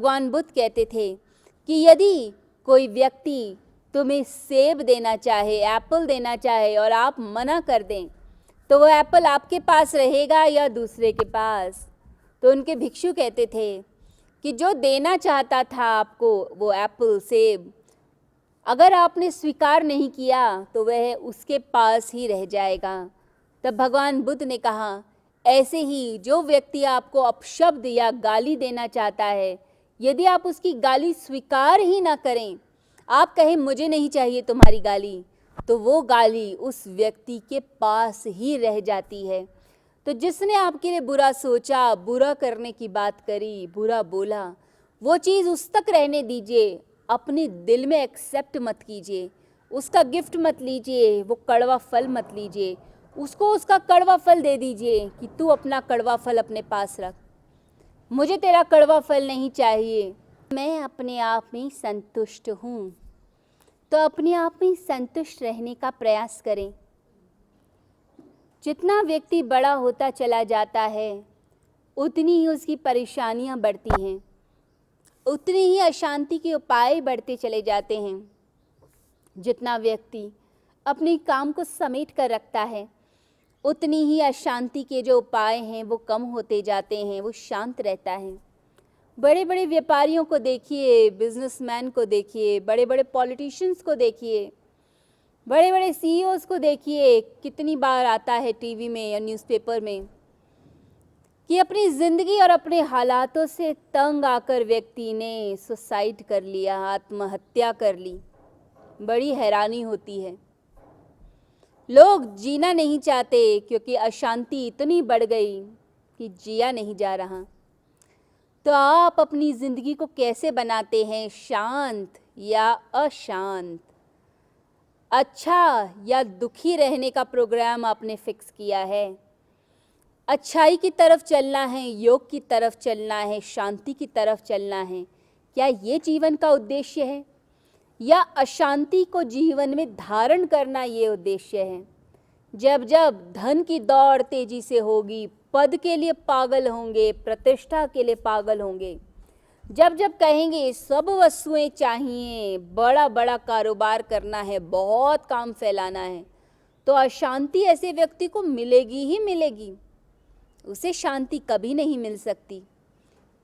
भगवान बुद्ध कहते थे कि यदि कोई व्यक्ति तुम्हें सेब देना चाहे, एप्पल देना चाहे और आप मना कर दें, तो वो एप्पल आपके पास रहेगा या दूसरे के पास? तो उनके भिक्षु कहते थे कि जो देना चाहता था आपको वो एप्पल, सेब, अगर आपने स्वीकार नहीं किया तो वह उसके पास ही रह जाएगा। तब भगवान बुद्ध ने कहा, ऐसे ही जो व्यक्ति आपको अपशब्द या गाली देना चाहता है, यदि आप उसकी गाली स्वीकार ही ना करें, आप कहें मुझे नहीं चाहिए तुम्हारी गाली, तो वो गाली उस व्यक्ति के पास ही रह जाती है। तो जिसने आपके लिए बुरा सोचा, बुरा करने की बात करी, बुरा बोला, वो चीज़ उस तक रहने दीजिए, अपने दिल में एक्सेप्ट मत कीजिए, उसका गिफ्ट मत लीजिए, वो कड़वा फल मत लीजिए, उसको उसका कड़वा फल दे दीजिए कि तू अपना कड़वा फल अपने पास रख, मुझे तेरा कड़वा फल नहीं चाहिए, मैं अपने आप में संतुष्ट हूँ। तो अपने आप में संतुष्ट रहने का प्रयास करें। जितना व्यक्ति बड़ा होता चला जाता है, उतनी ही उसकी परेशानियाँ बढ़ती हैं, उतनी ही अशांति के उपाय बढ़ते चले जाते हैं। जितना व्यक्ति अपने काम को समेट कर रखता है, उतनी ही अशांति के जो उपाय हैं वो कम होते जाते हैं, वो शांत रहता है। बड़े बड़े व्यापारियों को देखिए, बिजनेसमैन को देखिए, बड़े बड़े पॉलिटिशियंस को देखिए, बड़े बड़े सीईओज़ को देखिए, कितनी बार आता है टीवी में या न्यूज़पेपर में कि अपनी ज़िंदगी और अपने हालातों से तंग आकर व्यक्ति ने सुसाइड कर लिया, आत्महत्या कर ली। बड़ी हैरानी होती है। लोग जीना नहीं चाहते क्योंकि अशांति इतनी बढ़ गई कि जिया नहीं जा रहा। तो आप अपनी ज़िंदगी को कैसे बनाते हैं, शांत या अशांत, अच्छा या दुखी रहने का प्रोग्राम आपने फिक्स किया है? अच्छाई की तरफ चलना है, योग की तरफ चलना है, शांति की तरफ चलना है, क्या ये जीवन का उद्देश्य है? या अशांति को जीवन में धारण करना ये उद्देश्य है? जब जब धन की दौड़ तेजी से होगी, पद के लिए पागल होंगे, प्रतिष्ठा के लिए पागल होंगे, जब जब कहेंगे सब वस्तुएं चाहिए, बड़ा बड़ा कारोबार करना है, बहुत काम फैलाना है, तो अशांति ऐसे व्यक्ति को मिलेगी ही मिलेगी, उसे शांति कभी नहीं मिल सकती।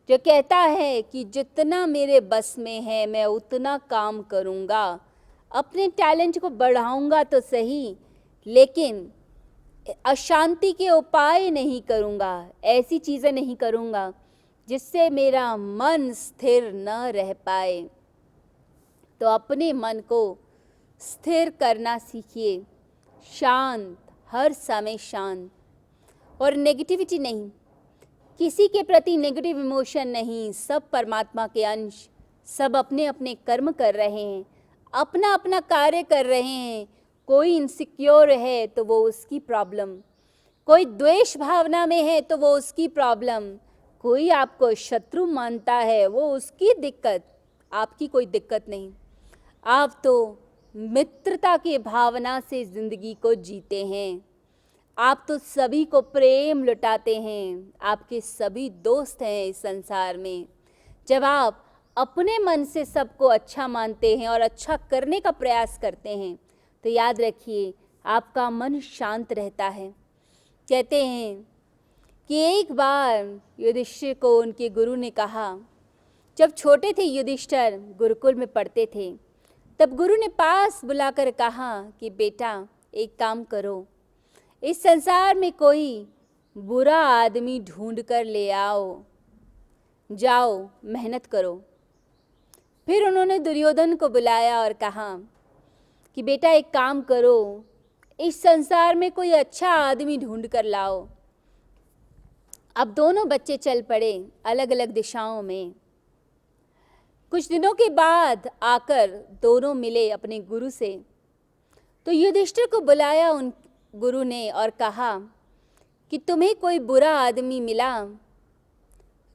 जो कहता है कि जितना मेरे बस में है मैं उतना काम करूँगा, अपने टैलेंट को बढ़ाऊँगा तो सही, लेकिन अशांति के उपाय नहीं करूँगा, ऐसी चीज़ें नहीं करूँगा जिससे मेरा मन स्थिर न रह पाए। तो अपने मन को स्थिर करना सीखिए, शांत, हर समय शांत, और नेगेटिविटी नहीं, किसी के प्रति नेगेटिव इमोशन नहीं। सब परमात्मा के अंश, सब अपने अपने कर्म कर रहे हैं, अपना अपना कार्य कर रहे हैं। कोई इनसिक्योर है तो वो उसकी प्रॉब्लम, कोई द्वेष भावना में है तो वो उसकी प्रॉब्लम, कोई आपको शत्रु मानता है वो उसकी दिक्कत, आपकी कोई दिक्कत नहीं। आप तो मित्रता की भावना से ज़िंदगी को जीते हैं, आप तो सभी को प्रेम लुटाते हैं, आपके सभी दोस्त हैं इस संसार में। जब आप अपने मन से सबको अच्छा मानते हैं और अच्छा करने का प्रयास करते हैं, तो याद रखिए आपका मन शांत रहता है। कहते हैं कि एक बार युधिष्ठिर को उनके गुरु ने कहा, जब छोटे थे युधिष्ठिर, गुरुकुल में पढ़ते थे, तब गुरु ने पास बुलाकर कहा कि बेटा एक काम करो, इस संसार में कोई बुरा आदमी ढूंढ कर ले आओ, जाओ मेहनत करो। फिर उन्होंने दुर्योधन को बुलाया और कहा कि बेटा एक काम करो, इस संसार में कोई अच्छा आदमी ढूंढ कर लाओ। अब दोनों बच्चे चल पड़े अलग अलग दिशाओं में। कुछ दिनों के बाद आकर दोनों मिले अपने गुरु से। तो युधिष्ठिर को बुलाया उन गुरु ने और कहा कि तुम्हें कोई बुरा आदमी मिला?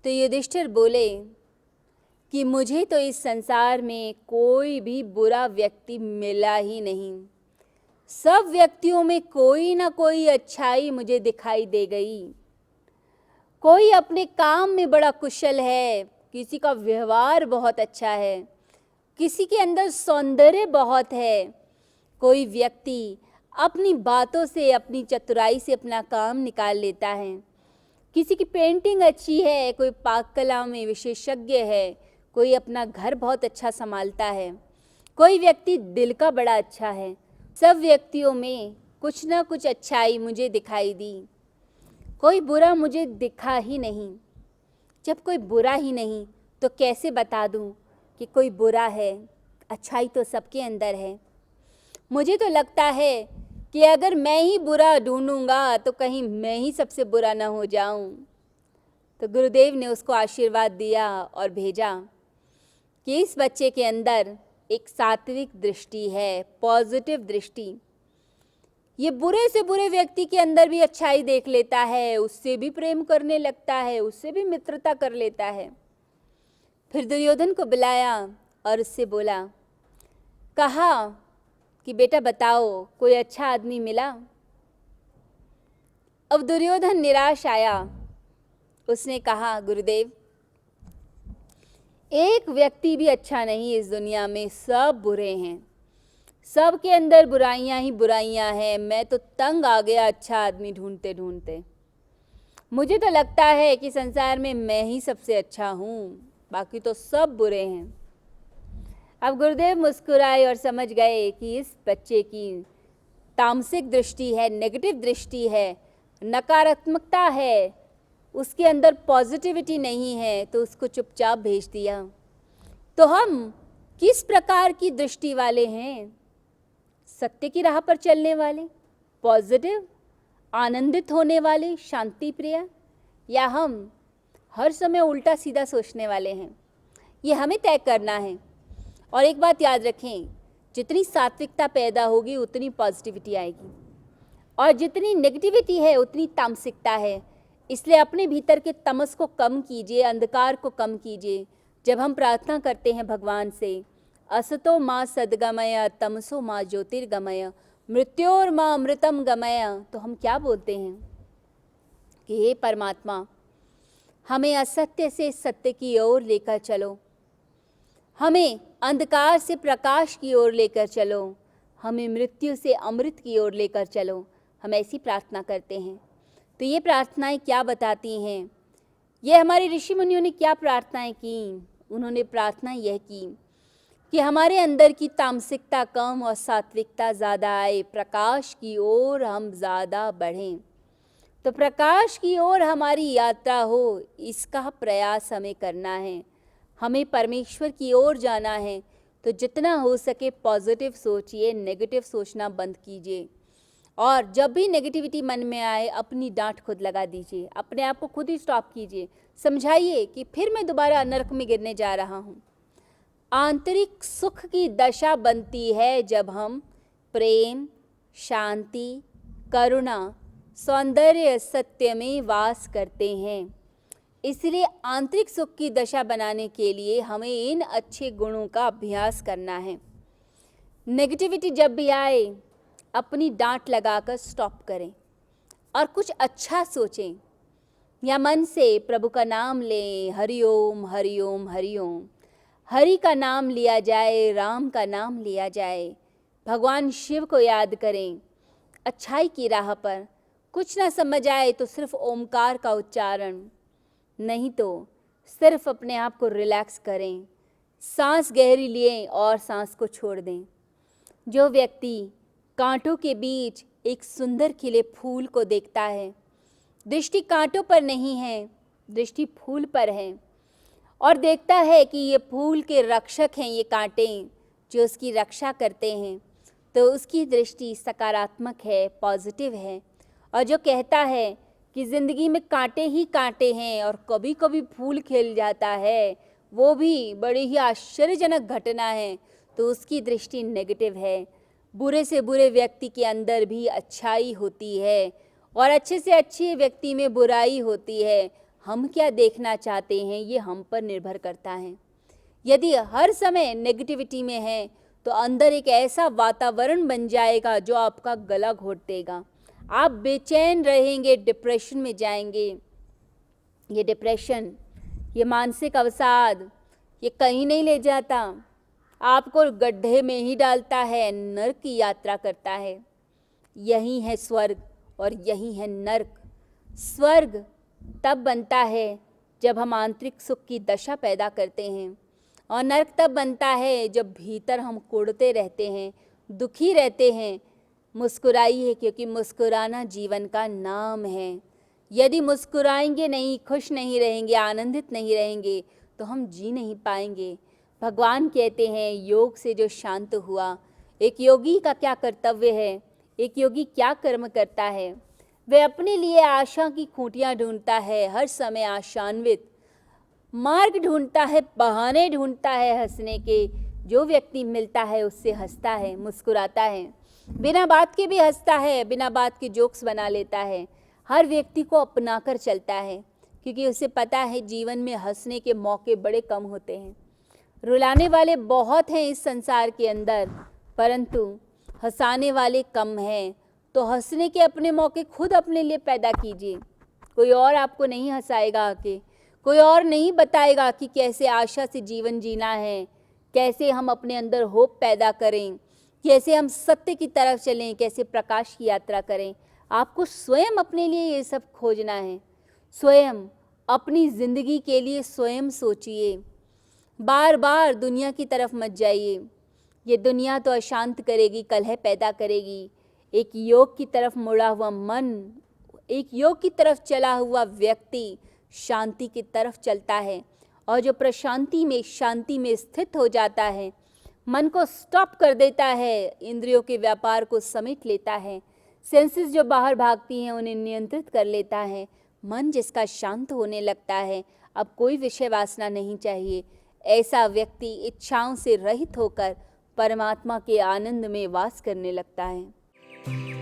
तो युधिष्ठिर बोले कि मुझे तो इस संसार में कोई भी बुरा व्यक्ति मिला ही नहीं, सब व्यक्तियों में कोई ना कोई अच्छाई मुझे दिखाई दे गई। कोई अपने काम में बड़ा कुशल है, किसी का व्यवहार बहुत अच्छा है, किसी के अंदर सौंदर्य बहुत है, कोई व्यक्ति अपनी बातों से, अपनी चतुराई से अपना काम निकाल लेता है, किसी की पेंटिंग अच्छी है, कोई पाक कला में विशेषज्ञ है, कोई अपना घर बहुत अच्छा संभालता है, कोई व्यक्ति दिल का बड़ा अच्छा है। सब व्यक्तियों में कुछ ना कुछ अच्छाई मुझे दिखाई दी, कोई बुरा मुझे दिखा ही नहीं। जब कोई बुरा ही नहीं तो कैसे बता दूं कि कोई बुरा है? अच्छाई तो सबके अंदर है। मुझे तो लगता है कि अगर मैं ही बुरा ढूंढूंगा तो कहीं मैं ही सबसे बुरा ना हो जाऊं। तो गुरुदेव ने उसको आशीर्वाद दिया और भेजा कि इस बच्चे के अंदर एक सात्विक दृष्टि है, पॉजिटिव दृष्टि। ये बुरे से बुरे व्यक्ति के अंदर भी अच्छाई देख लेता है, उससे भी प्रेम करने लगता है, उससे भी मित्रता कर लेता है। फिर दुर्योधन को बुलाया और उससे बोला, कहा कि बेटा बताओ कोई अच्छा आदमी मिला? अब दुर्योधन निराश आया। उसने कहा, गुरुदेव एक व्यक्ति भी अच्छा नहीं इस दुनिया में, सब बुरे हैं, सब के अंदर बुराइयां ही बुराइयां हैं। मैं तो तंग आ गया अच्छा आदमी ढूंढते ढूंढते। मुझे तो लगता है कि संसार में मैं ही सबसे अच्छा हूँ, बाकी तो सब बुरे हैं। अब गुरुदेव मुस्कुराए और समझ गए कि इस बच्चे की तामसिक दृष्टि है, नेगेटिव दृष्टि है, नकारात्मकता है, उसके अंदर पॉजिटिविटी नहीं है, तो उसको चुपचाप भेज दिया। तो हम किस प्रकार की दृष्टि वाले हैं? सत्य की राह पर चलने वाले, पॉजिटिव, आनंदित होने वाले, शांति प्रिय, या हम हर समय उल्टा सीधा सोचने वाले हैं? ये हमें तय करना है। और एक बात याद रखें, जितनी सात्विकता पैदा होगी उतनी पॉजिटिविटी आएगी, और जितनी नेगेटिविटी है उतनी तामसिकता है। इसलिए अपने भीतर के तमस को कम कीजिए, अंधकार को कम कीजिए। जब हम प्रार्थना करते हैं भगवान से, असतो माँ सद्गमय, तमसो माँ ज्योतिर्गमय, मृत्योर माँ अमृतम गमय, तो हम क्या बोलते हैं कि हे परमात्मा, हमें असत्य से सत्य की ओर लेकर चलो, हमें अंधकार से प्रकाश की ओर लेकर चलो, हमें मृत्यु से अमृत की ओर लेकर चलो। हम ऐसी प्रार्थना करते हैं। तो ये प्रार्थनाएं क्या बताती हैं? ये हमारे ऋषि मुनियों ने क्या प्रार्थनाएं की? उन्होंने प्रार्थना यह की कि हमारे अंदर की तामसिकता कम और सात्विकता ज़्यादा आए, प्रकाश की ओर हम ज़्यादा बढ़ें। तो प्रकाश की ओर हमारी यात्रा हो, इसका प्रयास हमें करना है। हमें परमेश्वर की ओर जाना है। तो जितना हो सके पॉजिटिव सोचिए, नेगेटिव सोचना बंद कीजिए। और जब भी नेगेटिविटी मन में आए, अपनी डांट खुद लगा दीजिए, अपने आप को खुद ही स्टॉप कीजिए, समझाइए कि फिर मैं दोबारा नरक में गिरने जा रहा हूँ। आंतरिक सुख की दशा बनती है जब हम प्रेम, शांति, करुणा, सौंदर्य, सत्य में वास करते हैं। इसलिए आंतरिक सुख की दशा बनाने के लिए हमें इन अच्छे गुणों का अभ्यास करना है। नेगेटिविटी जब भी आए, अपनी डांट लगाकर स्टॉप करें और कुछ अच्छा सोचें, या मन से प्रभु का नाम लें, हरिओम हरिओम हरिओम। हरि का नाम लिया जाए, राम का नाम लिया जाए, भगवान शिव को याद करें। अच्छाई की राह पर कुछ ना समझ आए तो सिर्फ ओमकार का उच्चारण, नहीं तो सिर्फ अपने आप को रिलैक्स करें, सांस गहरी लें और सांस को छोड़ दें। जो व्यक्ति कांटों के बीच एक सुंदर खिले फूल को देखता है, दृष्टि कांटों पर नहीं है, दृष्टि फूल पर है, और देखता है कि ये फूल के रक्षक हैं, ये कांटे जो उसकी रक्षा करते हैं, तो उसकी दृष्टि सकारात्मक है, पॉजिटिव है। और जो कहता है कि ज़िंदगी में कांटे ही कांटे हैं और कभी कभी फूल खिल जाता है, वो भी बड़ी ही आश्चर्यजनक घटना है, तो उसकी दृष्टि नेगेटिव है। बुरे से बुरे व्यक्ति के अंदर भी अच्छाई होती है और अच्छे से अच्छे व्यक्ति में बुराई होती है। हम क्या देखना चाहते हैं ये हम पर निर्भर करता है। यदि हर समय नेगेटिविटी में है तो अंदर एक ऐसा वातावरण बन जाएगा जो आपका गला घोट देगा। आप बेचैन रहेंगे, डिप्रेशन में जाएंगे। ये डिप्रेशन ये मानसिक अवसाद ये कहीं नहीं ले जाता, आपको गड्ढे में ही डालता है, नर्क की यात्रा करता है। यही है स्वर्ग और यही है नर्क। स्वर्ग तब बनता है जब हम आंतरिक सुख की दशा पैदा करते हैं, और नर्क तब बनता है जब भीतर हम कुढ़ते रहते हैं, दुखी रहते हैं। मुस्कुराइए, क्योंकि मुस्कुराना जीवन का नाम है। यदि मुस्कुराएंगे नहीं, खुश नहीं रहेंगे, आनंदित नहीं रहेंगे, तो हम जी नहीं पाएंगे। भगवान कहते हैं योग से जो शांत हुआ, एक योगी का क्या कर्तव्य है, एक योगी क्या कर्म करता है। वह अपने लिए आशा की खूंटियाँ ढूंढता है, हर समय आशान्वित मार्ग ढूंढता है, बहाने ढूंढता है हंसने के। जो व्यक्ति मिलता है उससे हंसता है, मुस्कुराता है, बिना बात के भी हंसता है, बिना बात के जोक्स बना लेता है, हर व्यक्ति को अपना कर चलता है, क्योंकि उसे पता है जीवन में हंसने के मौके बड़े कम होते हैं। रुलाने वाले बहुत हैं इस संसार के अंदर, परंतु हंसाने वाले कम हैं। तो हंसने के अपने मौके खुद अपने लिए पैदा कीजिए। कोई और आपको नहीं हंसाएगा आके, कोई और नहीं बताएगा कि कैसे आशा से जीवन जीना है, कैसे हम अपने अंदर होप पैदा करें, कैसे हम सत्य की तरफ चलें, कैसे प्रकाश की यात्रा करें। आपको स्वयं अपने लिए ये सब खोजना है। स्वयं अपनी ज़िंदगी के लिए स्वयं सोचिए। बार बार दुनिया की तरफ मत जाइए, ये दुनिया तो अशांत करेगी, कलह पैदा करेगी। एक योग की तरफ मुड़ा हुआ मन, एक योग की तरफ चला हुआ व्यक्ति शांति की तरफ चलता है, और जो प्रशांति में, शांति में स्थित हो जाता है, मन को स्टॉप कर देता है, इंद्रियों के व्यापार को समेट लेता है, सेंसेस जो बाहर भागती हैं उन्हें नियंत्रित कर लेता है। मन जिसका शांत होने लगता है, अब कोई विषय वासना नहीं चाहिए, ऐसा व्यक्ति इच्छाओं से रहित होकर परमात्मा के आनंद में वास करने लगता है।